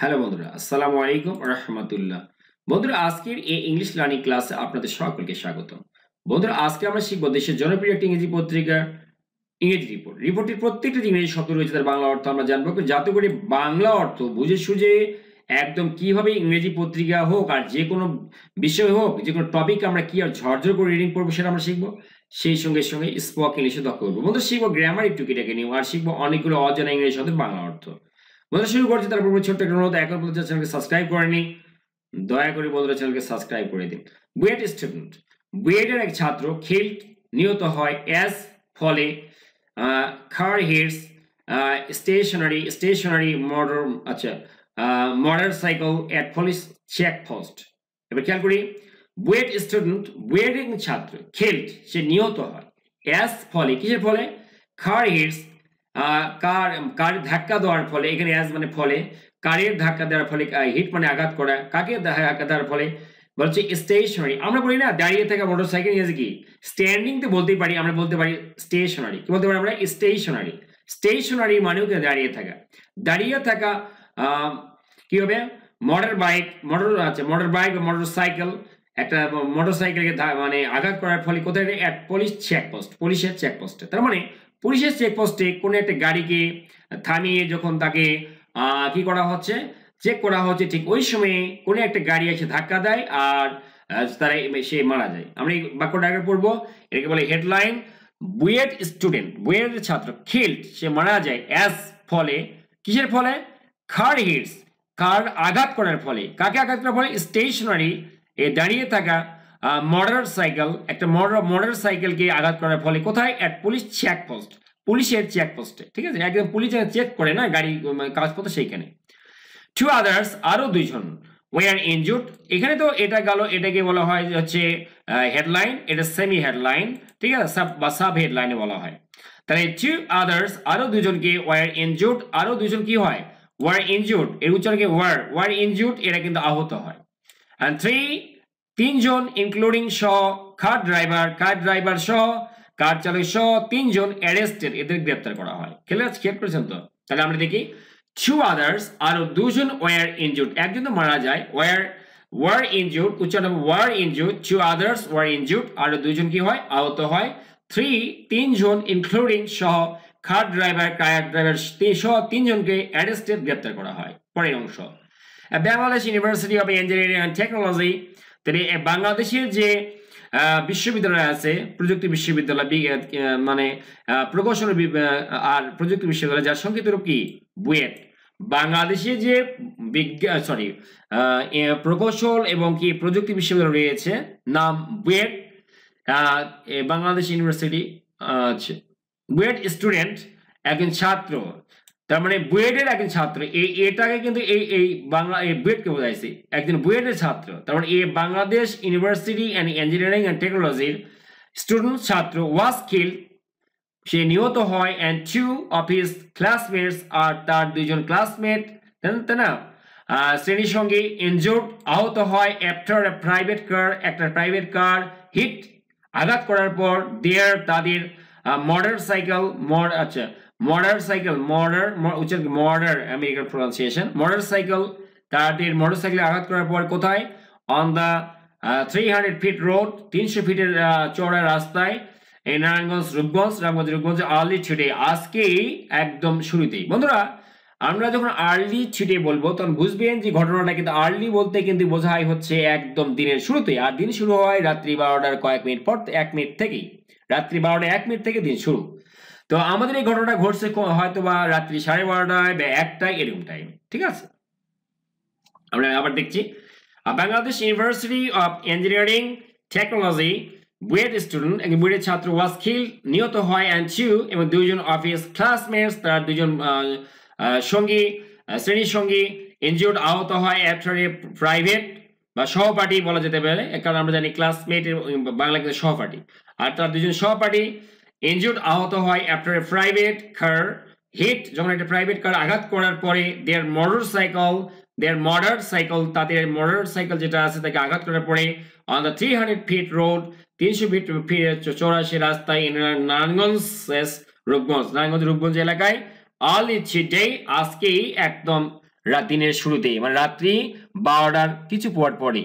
Hello বন্ধুরা, আসসালামু আলাইকুম রাহমাতুল্লাহ। বন্ধুরা, আজকের এই ইংলিশ লার্নিং ক্লাসে আপনাদের সকলকে স্বাগতম। বন্ধুরা, আজকে আমরা শিখব দেশের জনপ্রিয় একটি ইংরেজি পত্রিকা ইংরেজি রিপোর্ট। রিপোর্টের প্রত্যেকটি যে ইংরেজি শব্দ রয়েছে তার বাংলা অর্থ আমরা জানবো, যাতে করে বাংলা অর্থ বুঝে সুঝে একদম কিভাবে ইংরেজি পত্রিকা হোক আর যে কোনো বিষয় হোক, যে কোনো টপিক আমরা কি আর ঝরঝর করে রিডিং করবো সেটা আমরা শিখবো। সেই সঙ্গে সঙ্গে স্পোকেন ইংলিশে দক্ষ করবো। বন্ধুরা, শিখবো গ্রামার একটু কেটে নিয়ে আর শিখবো অনেকগুলো অজানা ইংরেজি শব্দের বাংলা অর্থ। বন্ধুরা, শুরু করছি তার পূর্বে ছোট্ট একটা অনুরোধ, এখন পর্যন্ত চ্যানেলকে সাবস্ক্রাইব করেনি, দয়া করে বন্ধুরা চ্যানেলকে সাবস্ক্রাইব করে দিন। বুয়েট স্টুডেন্ট, বুয়েটের এক ছাত্র খেল নিহত হয় এস ফলে car hits stationary motor motorcycle at police check post. এবার খেয়াল করি, বুয়েট স্টুডেন্ট, বুয়েটের ছাত্র খেল সে নিহত হয় এস ফলে, কিসের ফলে? কার হিটস কার ধাক্কা দেওয়ার ফলে, এখানে অ্যাজ মানে ফলে, কারের ধাক্কা দেওয়ার ফলে, হিট মানে আঘাত করা, কাকে ধাক্কা দেওয়ার ফলে বলছে স্টেশনারি। আমরা বলি না দাঁড়িয়ে থাকা মোটরসাইকেল ইংরেজি কি? স্ট্যান্ডিং তো বলতেই পারি, আমরা বলতে পারি স্টেশনারি। কি বলতে পারি আমরা? স্টেশনারি। স্টেশনারি মানেও কি? দাঁড়িয়ে থাকা। দাঁড়িয়ে থাকা কি হবে? মোটর বাইক, মোটর বাইক বা মোটর সাইকেল, একটা মোটর সাইকেলকে মানে আঘাত করার ফলে কোথায়? এট পুলিশ চেকপোস্ট, পুলিশের চেকপোস্টে। তার মানে পুলিশের চেকপোস্টে কোনো একটা গাড়িকে থামিয়ে যখন তাকে কি করা হচ্ছে, চেক করা হচ্ছে, ঠিক ওই সময়ে কোনো একটা গাড়ি এসে ধাক্কা দেয় আর তারা সে মারা যায়। আমরা এই বাক্যটা আগে পড়বো। এটাকে বলে হেডলাইন, বুয়েট স্টুডেন্ট, বুয়েটের ছাত্র কিল্ড, সে মারা যায় অ্যাজ ফলে, কিসের ফলে? কার হিটস, কার আঘাত করার ফলে। কাকে আঘাত করার ফলে? স্টেশনারি, এ দাঁড়িয়ে থাকা মোটর সাইকেল, একটা মোটর সাইকেলকে আঘাত করার ফলে কোথায়? এট পুলিশ চেকপোস্ট, পুলিশের চেকপোস্টে। ঠিক আছে, একদম পুলিশ চেক করে না গাড়ি কাগজপত্র, সেইখানে। টু আদার্স, আরো দুইজন, ওয়ার ইনজুর্ড। এখানে তো এটা গেল, এটাকে বলা হয় হচ্ছে হেডলাইন, এটা সেমি হেডলাইন, ঠিক আছে, সাব বা সাব হেডলাইনে বলা হয়। তাহলে টু আদার্স, আরো দুজনকে, ওয়ার ইনজুর্ড, আরো দুজন কি হয়? ওয়ার ইনজুর্ড, এর উচ্চারণকে ওয়ার ইনজুর্ড, এরা কিন্তু আহত হয়। and থ্রি, তিনজন, ইনক্লুডিং সহ, কার ড্রাইভার সহ, কার চালক সহ তিনজন অ্যারেস্টেড, এদের গ্রেপ্তার করা হয়। খেয়াল করেছেন তো? তাহলে আমরা দেখি টু আদার্স, আরো দুজন, ওয়ার ইনজুর্ড, একজন তো মারা যায়, ওয়ার ইনজুর্ড, উচ্চারণ were injured, two others were injured, আরো দুজন কি হয়? আহত হয়। থ্রি, তিনজন, ইনক্লুডিং সহ, কার ড্রাইভার সহ তিনজনকে অ্যারেস্টেড, গ্রেপ্তার করা হয়। পরের অংশ, Bangladesh university of engineering and technology, বাংলাদেশের যে বিশ্ববিদ্যালয় আছে, প্রযুক্তি বিশ্ববিদ্যালয়, মানে প্রকৌশল আর প্রযুক্তি বিশ্ববিদ্যালয়, যার সংক্ষিপ্ত রূপ কি? বুয়েট। বাংলাদেশে যে প্রকৌশল এবং কি প্রযুক্তি বিশ্ববিদ্যালয় রয়েছে, নাম বুয়েট। বাংলাদেশ ইউনিভার্সিটি, বুয়েট স্টুডেন্ট, একজন ছাত্র, তার মানে বুয়েটের একজন ছাত্র, এটাকে কিন্তু এই বাংলা বুয়েটকে বোঝাইছে, একজন বুয়েটের ছাত্র। তার মানে এই Bangladesh university and engineering and টেকনোলজির স্টুডেন্ট, ছাত্র, ওয়াজ কিল্ড, সে নিহত হয়, and two of his classmates, আর তার দুইজন ক্লাসমেট, তাই না, শ্রেণীর সঙ্গে, ইনজুর্ড, আহত হয়, আফটার এ প্রাইভেট কার, একটা প্রাইভেট কার হিট, আঘাত করার পর, দেয়ার, তাদের motor cycle, American pronunciation, motor cycle, তাদের মোটর সাইকেলে আঘাত করার পর কোথায়? অন দ্য 300 ফিট রোড, 300 ফিটের চওড়া রাস্তায়, এই নারায়ণগঞ্জ রূপগঞ্জ, আর্লি টুডে, আজকেই, একদম শুরুতেই। বন্ধুরা, আমরা যখন আর্লি টুডে বলবো তখন বুঝবেন যে ঘটনাটা কিন্তু আর্লি বলতে কিন্তু বোঝায় হচ্ছে একদম দিনের শুরুতে, আর দিন শুরু হয় রাত্রি 12টার কয়েক মিনিট পর, 1 মিনিট থেকেই, রাত্রি 12টা 1 মিনিট থেকে দিন শুরু। তো আমাদের এই ঘটনাটা ঘটছে হয়তো বা রাত্রি 12:30 বা 1টায়, এরকম টাইম। ঠিক আছে, আমরা আবার দেখছি, Bangladesh university of engineering technology, BUET student, একজন বুয়েটের ছাত্র, ওয়াজ কিল্ড, নিহত হয়, অ্যান্ড টু, এবং দুইজন অফ হিজ ক্লাসমেটস, তার দুইজন সঙ্গী, শ্রেণীর সঙ্গী, ইনজুর্ড, আহত হয়, আফটার এ প্রাইভেট বা সহপাঠী বলা যেতে পারে, কারণ আমরা জানি ক্লাসমেটের বাংলা কিন্তু সহপাঠী, আর তার দুজন সহপাঠী ইনজুর্ড, আহত হয়, after a private car hit, যখন একটা প্রাইভেট কার আঘাত করার পরে, দেয়ার মোটর সাইকেল, তাদের মোটর সাইকেল যেটা আছে তাকে আঘাত করার পরে, on the 300 feet road, 300 feet চৌরাশি রাস্তায়, নারায়ণগঞ্জ রূপগঞ্জ এলাকায়, আর্লি টুডে, আজকেই, একদম দিনের শুরুতেই, মানে রাত্রি 12টার কিছু পর পরই।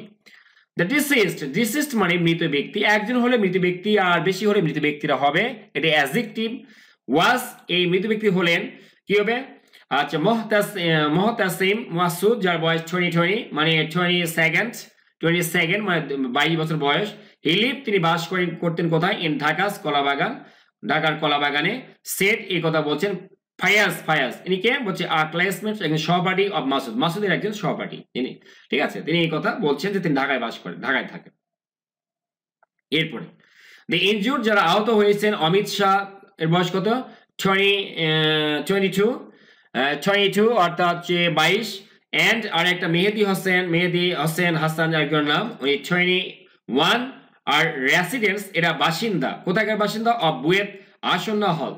দ্য ডিসিস্ট মানে মৃত ব্যক্তি, একজন হলে মৃত ব্যক্তি আর বেশি হলে মৃত ব্যক্তিরা হবে, এটা অ্যাডজেক্টিভ। ওয়াজ, এই মৃত ব্যক্তি হলেন কি হবে? আচ্ছা, মোহতাসিম মাসুদ, যার বয়স 20 মানে 22 মানে 22 বছর বয়স। হি লিভ, তিনি বাস করতেন কোথায়? ইন ঢাকাস কলাবাগান, ঢাকার কলাবাগানে। সেট, এই কথা বলছেন ফায়াজ ইনি কে? বলছে আর ক্লাসমেট, একজন সহপাঠী অফ মাসুদ, মাসুদের একজন সহপাঠী তিনি, ঠিক আছে? তিনি এই কথা বলছেন যে তিনি ঢাকায় বাস করেন, ঢাকায় থাকেন। এরপরে দ্য ইনজুর্ড, যারা আহত হয়েছেন, অমিত শাহ, এর বয়স কত? 22 অর্থাৎ হচ্ছে 22। এন্ড আর একটা মেহেদি হোসেন হাসান, একজন নাম, উনি 21। আর রেসিডেন্স, এরা বাসিন্দা, কোথাকার বাসিন্দা? অফ বুয়েট আসন্না হল,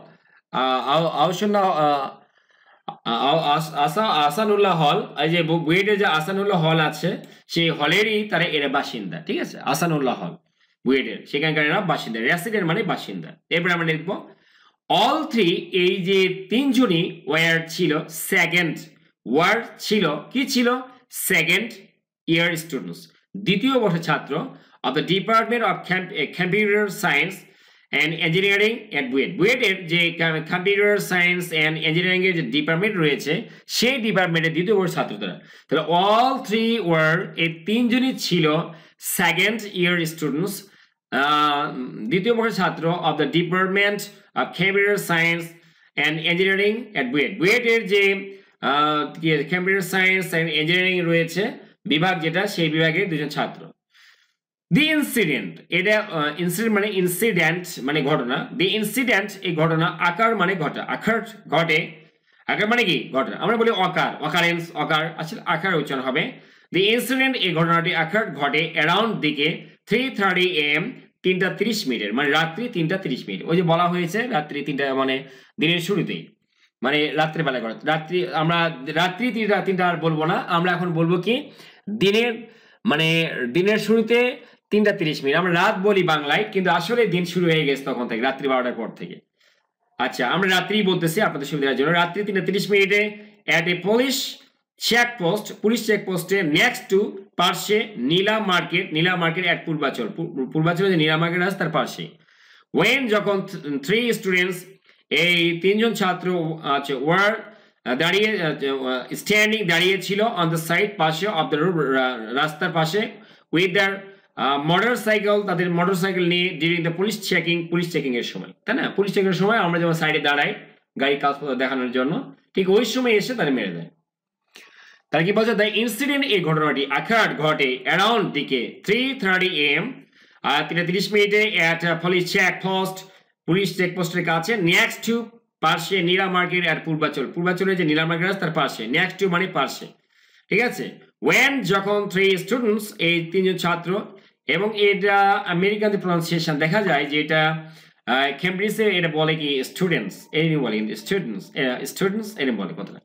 আসানুল্লাহ হল, এই যে বুয়েটের যে আসানুল্লাহ হল আছে সেই হলেরই তারা এরা বাসিন্দা, ঠিক আছে? আসানুল্লাহ হল বুয়েটের, সেখানকার এরা বাসিন্দা। রেসিডেন্ট মানে বাসিন্দা। এরপরে আমরা দেখব অল থ্রি, এই যে তিনজনই ওয়ার ছিল সেকেন্ড, ওয়ার ছিল কি ছিল? সেকেন্ড ইয়ার স্টুডেন্টস, দ্বিতীয় বর্ষের ছাত্র of the department of computer science and engineering at BUET. বুয়েটের যে কম্পিউটার সায়েন্স অ্যান্ড ইঞ্জিনিয়ারিং এর যে ডিপার্টমেন্ট রয়েছে সেই ডিপার্টমেন্টের দ্বিতীয় বর্ষের ছাত্র তারা। তাহলে অল থ্রি ওয়ার, এই তিনজনই ছিল সেকেন্ড ইয়ার স্টুডেন্টস, দ্বিতীয় বর্ষের ছাত্র of the department of computer science and engineering at BUET. বুয়েটের যে কম্পিউটার সায়েন্স অ্যান্ড ইঞ্জিনিয়ারিং রয়েছে বিভাগ, যেটা সেই বিভাগের দুজন ছাত্র। দি ইনসিডেন্ট, এটা ইনসিডেন্ট মানে ঘটনা। দি ইনসিডেন্ট, এই ঘটনা। আকার মানে ঘটা, আকার ঘটে, আকার মানে কি? ঘটনা। আমরা বলি অকার, অকারেন্স, অকার, আসলে আকার উচ্চারণ হবে। দি ইনসিডেন্ট, এই ঘটনাটি আকার ঘটে অ্যারাউন্ড দিকে 3:30 AM, 3:30 মানে রাত্রি 3:30। ওই যে বলা হয়েছে রাত্রি 3টা, মানে দিনের শুরুতেই, মানে রাত্রেবেলা ঘটে। রাত্রি 3টা আর বলবো না, আমরা এখন বলবো কি দিনের, মানে দিনের শুরুতে 3:30। আমরা রাত বলি বাংলায়, কিন্তু আসলে দিন শুরু হয়ে গেছে তখন থেকে, রাত্রি 12টার পর থেকে। আচ্ছা, আমরা রাত্রি বলতেছি আপনাদের সুবিধার জন্য। রাত্রি 3:30 at a police checkpost, police চেকপোস্টে নেক্সট টু, পার্শ্বে নীলা মার্কেট এট পূর্বাচল, পূর্বাচলে যে নীলা মার্কেট আছে তার পাশে। ওয়েন, যখন 3 স্টুডেন্টস, এই তিনজন ছাত্র আছে, ওয়ার দাঁড়িয়ে, স্ট্যান্ডিং দাঁড়িয়ে ছিল, অন দ্য সাইড পাশে, অফ দ্য রোড রাস্তার পাশে, উইথ দ্যার মোটরসাইকেল, তাদের মোটরসাইকেল নিয়ে, ডিউরিং দ্য পুলিশ চেকিং এর সময়, তাই না? পুলিশ চেকিং এর সময় আমরা যেমন সাইডে দাঁড়াই গাড়ি কাগজপত্র দেখানোর জন্য, ঠিক ওই সময় এসে তাদের মেরে দেয়। তার কি বলছে? দ্য ইনসিডেন্ট, এই ঘটনাটি আকার ঘটে অ্যারাউন্ড দিকে 3:30 AM, 3:30 at police checkpost, police চেকপোস্টের কাছে। নেক্সট টু, পাশে নীলা মার্কেট এট পূর্বাচলে যে নীলা মার্কেট আছে তার পাশে। নেক্সট টু মানে পাশে, ঠিক আছে? ওয়েন, যখন 3 স্টুডেন্টস, এই তিনজন ছাত্র, এবং এটা আমেরিকান প্রনাউন্সিয়েশন দেখা যায় যে এটা কেমব্রিজে এটা বলে কি স্টুডেন্টস, এরকম বলে কিন্তু স্টুডেন্টস এরকম বলে কথাটা।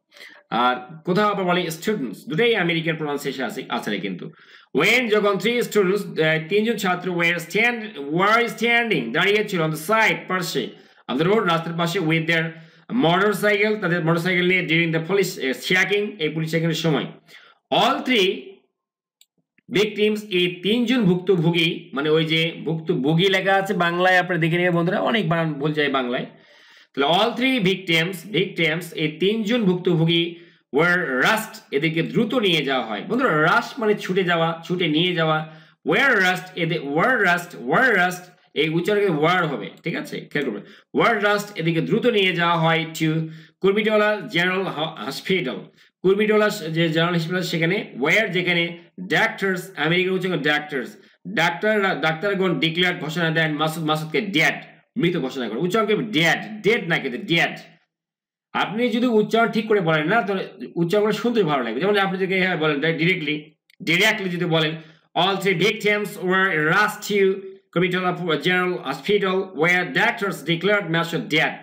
আর কোথাও আবার বলে স্টুডেন্টস, দুটাই আমেরিকান প্রনাউন্সিয়েশন আছে কিন্তু। ওয়েন, যখন 3 স্টুডেন্টস, তিনজন ছাত্র, ওয়ার স্ট্যান্ডিং দাঁড়িয়ে ছিল, অন দ্য সাইড পাশে, অফ দ্য রোড রাস্তার পাশে, উইথ দেয়ার মোটরসাইকেল, তাদের মোটরসাইকেল নিয়ে, ডিউরিং দ্য পুলিশ চেকিং, এই পুলিশ চেকিং এর সময়। অল থ্রি ভিকটিমস, এই তিনজন ভুক্তভোগী, মানে ওই যে ভুক্তভোগী লেখা আছে বাংলায়, আপনারা দেখে নেবেন বন্ধুরা, অনেক বানান ভুল যায় বাংলায়। তাহলে অল থ্রি ভিকটিমস, এই তিনজন ভুক্তভোগী, ওয়ার রাস্ট, এদেরকে দ্রুত নিয়ে যাওয়া হয়। বন্ধুরা, রাস্ট মানে ছুটে যাওয়া, ছুটে নিয়ে যাওয়া। ওয়ার রাস্ট, এই উচ্চারণে ওয়ার হবে, ঠিক আছে? খেয়াল করবেন, ওয়ার রাস্ট, এদিকে দ্রুত নিয়ে যাওয়া হয় to Kurmitola general hospital, Kurmitola যে জেনারেল হসপিটাল সেখানে। ওয়ার, যেখানে ডাক্তার্স, আমেরিকার উচ্চারণ ডাক্তারগণ ডিক্লেয়ার, ঘোষণা দেন, মাসুদকে ডেড, মৃত ঘোষণা করেন। উচ্চারণ করবে ডেড না কিন্তু ডেড। আপনি যদি উচ্চারণ ঠিক করে বলেন না, তাহলে উচ্চারণ করে শুনতে ভালো লাগবে। যেমন আপনি যদি বলেন ডিরেক্টলি যদি বলেন, all three victims were rushed to Kurbitola General Hospital where doctors declared Masud dead,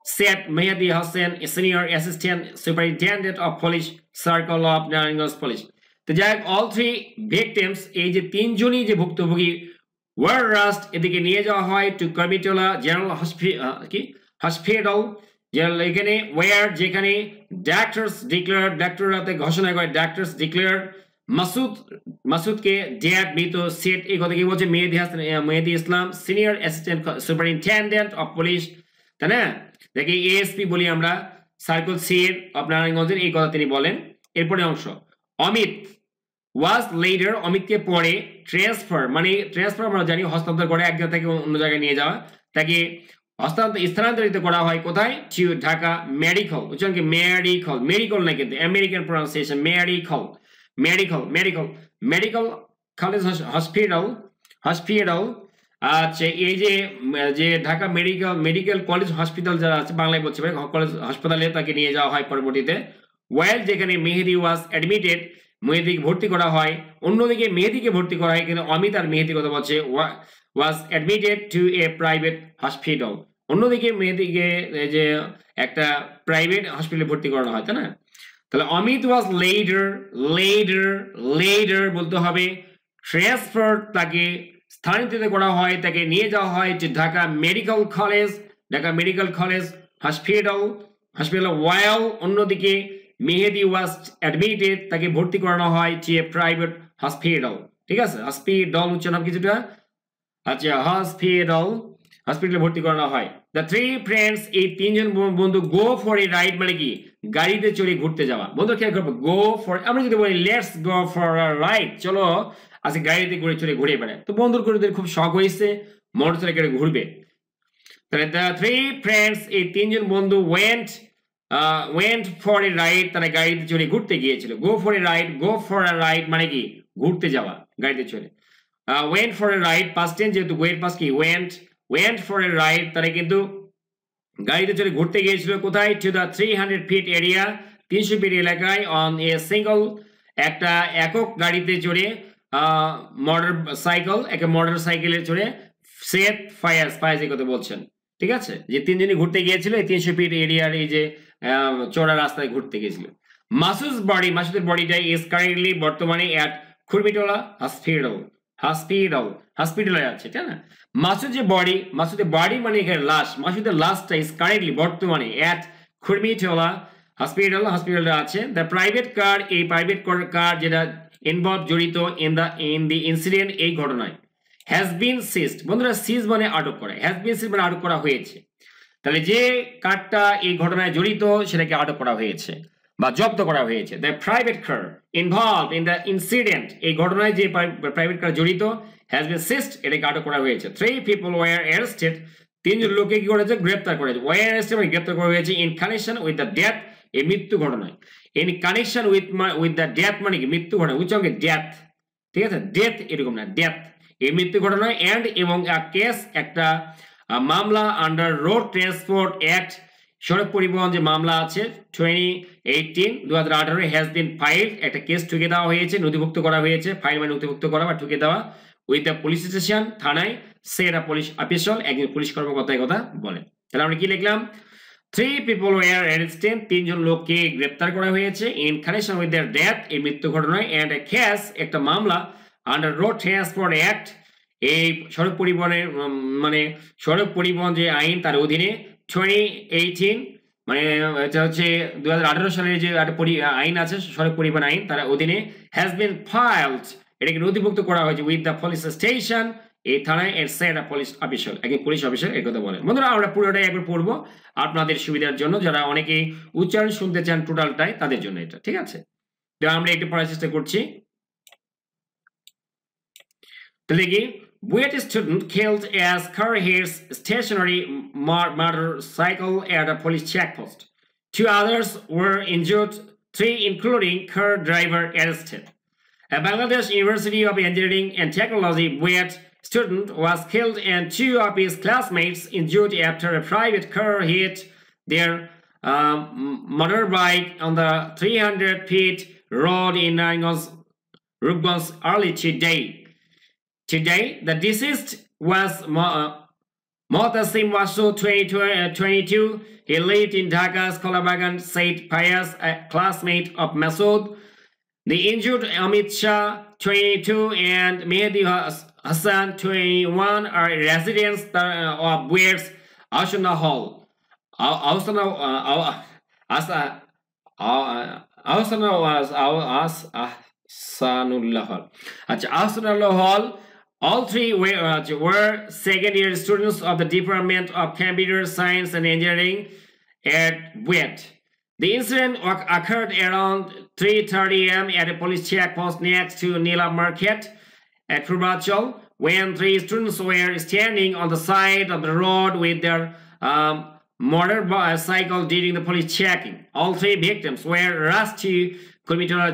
said Mehdi Hossain, a senior assistant superintendent of police circle of Naranganj Police. তো যাই হোক, all three victims, এই যে তিনজনই যে ভুক্তভোগী, were rushed, এদিকে নিয়ে যাওয়া হয় to Kurbitola General Hospital, এখানে ওয়ার যেখানে ডাক্তারস ডিক্লেয়ার ডাক্তাররাতে ঘোষণা করে ডাক্তারস ডিক্লেয়ার মাসুদকে ড্যাড মৃত সেট এই কথা কি বলছে Mehedi Islam senior assistant superintendent of police তাই না দেখি এএসপি বলি আমরা সার্কেল সি এর অফ নারায়ণগঞ্জের এই কথা তিনি বলেন এরপরে অংশ অমিত ওয়াজ লেটার অমিতকে পরে ট্রান্সফার মানে ট্রান্সফার আমরা জানি হস্তান্তর করে এক জায়গা থেকে অন্য জায়গায় নিয়ে যাওয়া তাকে স্থানান্তরিত করা হয় কোথায় টু ঢাকা মেডিকেল উচ্চারণকে মেডিকেল মেডিকেল না কিন্তু American pronunciation medical medical medical medical college hospital আচ্ছা এই যে ঢাকা মেডিকেল কলেজ হসপিটাল যারা আছে বাংলায় বলছে কলেজ হাসপাতালে তাকে নিয়ে যাওয়া হয় পরবর্তীতে ওয়াইল যেখানে মেহেদি ওয়াজ অ্যাডমিটেড মেহেদিকে ভর্তি করা হয় অন্যদিকে মেহেদিকে ভর্তি করা হয় কিন্তু অমিত আর মেহেদি কথা বলছে was admitted to A private hospital অন্যদিকে মেহেদিকে যে একটা প্রাইভেট হসপিটালে ভর্তি করানো হয় তাই না তাহলে অমিত ওয়াজ লেটার বলতে হবে ট্রান্সফার তাকে স্থানান্তরিত করা হয় তাকে নিয়ে যাওয়া হয় যে ঢাকা মেডিকেল কলেজ হসপিটাল ওয়াইল অন্যদিকে মেহেদি ওয়াজ অ্যাডমিটেড তাকে ভর্তি করানো হয় টু এ প্রাইভেট হসপিটাল ঠিক আছে হসপিটাল উচ্চারণ কিছুটা আচ্ছা হসপিটালে ভর্তি করানো হয় দ্য থ্রি ফ্রেন্ডস এই তিনজন বন্ধু গো ফর এ রাইড মানে কি গাড়িতে চড়ে ঘুরতে যাওয়া বন্ধু খেয়াল করবো গো ফর আমরা যদি বলি let's go for a ride চলো আজকে গাড়িতে চড়ে ঘুরে বেড়ায় তো বন্ধুর করে খুব শখ হয়েছে মোটরসাইকেলে ঘুরবে তাহলে দ্য থ্রি ফ্রেন্ডস এই তিনজন বন্ধু ওয়েন্ট ফর এ রাইড তারা গাড়িতে চড়ে ঘুরতে গিয়েছিল গো ফর আ রাইড মানে কি ঘুরতে যাওয়া গাড়িতে চড়ে went for a ride past tense যেহেতু ওয়েট পাস কি ওয়েন্ট ফর এ রাইড তারা কিন্তু গাড়িতে চড়ে ঘুরতে গিয়েছিল কোথায় to the 300 feet area 300 feet এলাকায় অন এ সিঙ্গল একটা একক গাড়িতে চড়ে মোটর সাইকেলে চড়ে সেট ফায়ার্স কথা বলছেন ঠিক আছে যে তিনজনই ঘুরতে গিয়েছিল এই 300 ফিট এরিয়ার এই যে চড়া রাস্তায় ঘুরতে গিয়েছিল মাসুদের বডিটা ইজ কারেন্টলি বর্তমানে এট খুরমিটোলা হসপিটালে আছে তাই না মাসুদের বডি মানে এখানে লাশ মাসুদের লাশটা ইজ কারেন্টলি বর্তমানে এট খুরমিটোলা হসপিটালে আছে দ্য প্রাইভেট কার এই প্রাইভেট কার যেটা ইনভলভ জড়িত ইন দি ইনসিডেন্ট এই ঘটনায় হ্যাজ বিন সিজড বন্ধুরা সিজ মানে আটক করা হ্যাজ বিন সিজড মানে আটক করা হয়েছে তাহলে যে কারটা এই ঘটনায় জড়িত সেটাকে আটক করা হয়েছে বা জব্দ করা হয়েছে the private car involve in the incident এই ঘটনায় যে প্রাইভেট কার জড়িত হ্যাজ বিন সিজড এটাকে আটক করা হয়েছে থ্রি পিপল ওয়ার অ্যারেস্টেড তিনজন লোককে কি করেছে গ্রেপ্তার করেছে ওয়ার অ্যারেস্টেড মানে গ্রেপ্তার করা হয়েছে in connection with the death এই মৃত্যু ঘটনায় in connection with the death মানে কি মৃত্যু ঘটনা উচ্চাঙ্গে ডেথ ঠিক আছে ডেথ এরকম না ডেথ এই মৃত্যু ঘটনায় এন্ড এবং কেস একটা মামলা আন্ডার রোড ট্রান্সপোর্ট অ্যাক্ট সড়ক পরিবহন যে মামলা আছে 2018 হ্যাজ বিন ফাইল একটা কেস ঠুকে দেওয়া হয়েছে নথিভুক্ত করা হয়েছে ফাইল মানে নথিভুক্ত করা বা ঠুকে দেওয়া উইথ দ্য পুলিশ স্টেশন থানায় সেরা পুলিশ অফিসার একজন পুলিশ কর্মকর্তা কথা বলেন তাহলে আমরা কি লিখলাম থ্রি পিপল ওয়ার অ্যারেস্টেড তিনজন লোককে গ্রেপ্তার করা হয়েছে in connection with their death এই মৃত্যু ঘটনায় এন্ড এ কেস একটা মামলা আন্ডার রোড ট্রান্সপোর্ট অ্যাক্ট এই সড়ক পরিবহন যে আইন তার অধীনে 2018 মানে এটা হচ্ছে 2018 সালের যে একটা আইন আছে সড়ক পরিবহন আইন তার অধীনে হ্যাজ বিন ফাইলড এটাকে নথিভুক্ত করা হয়েছে উইথ দ্য পুলিশ স্টেশন এই থানায় এর সেরা পুলিশ অফিসার একজন পুলিশ অফিসার এই কথা বলেন বন্ধুরা আমরা পুরোটাই একবার পড়বো আপনাদের সুবিধার জন্য যারা অনেকে উচ্চারণ শুনতে চান টোটালটাই তাদের জন্য এটা ঠিক আছে তো আমরা একটু পড়ার চেষ্টা করছি তাহলে কি Buet student killed as car hits stationary motorcycle at a police checkpost. Two others were injured, three including car driver arrested. A Bangladesh University of Engineering and Technology Buet student was killed and two of his classmates injured after a private car hit their motorbike on the 300 feet road in Rupgons early today. Today, the deceased was Mohtasim Wasu, 22. He lived in Dhaka's Kolabagan, Said Payas, a classmate of Masood. The injured Amit Shah, 22, and Mehdi Hassan, 21, are residents of Buet's Ashuna Hall. Ahsanullah Hall. Ahsanullah Hall. All three were second-year students of the Department of Computer Science and Engineering at WET. The incident occurred around 3:30 a.m. at a police checkpoint next to Nila Market at Purvachal, when three students were standing on the side of the road with their motorcycle during the police checking. All three victims were rushed to Coimbatore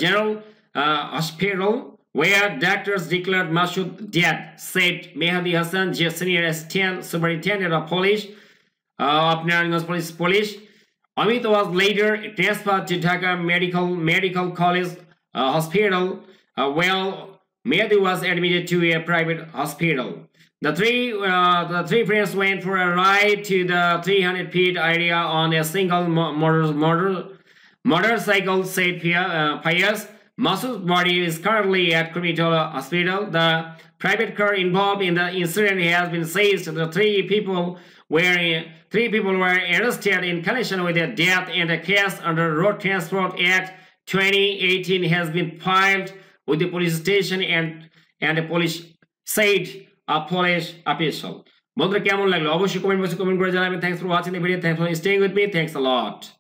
General Hospital, where doctors declared Masood dead, said Mehdi Hassan, Senior Assistant Superintendent of Police of Narayanganj Police. Amit was later transferred to Dhaka Medical College Hospital, while Mehdi was admitted to a private hospital. The three friends went for a ride to the 300 feet area on a single motorcycle, said Pius. Masood's body is currently at Coimbatore Hospital. The private car involved in the incident has been seized. The three people were arrested in connection with their death, and a case under Road Transport Act 2018 has been filed with the police station and the police, said a police official. বন্ধুরা কেমন লাগলো অবশ্যই comment বক্সে comment করে জানাবেন। Thanks for watching the video. Thanks for staying with me. Thanks a lot.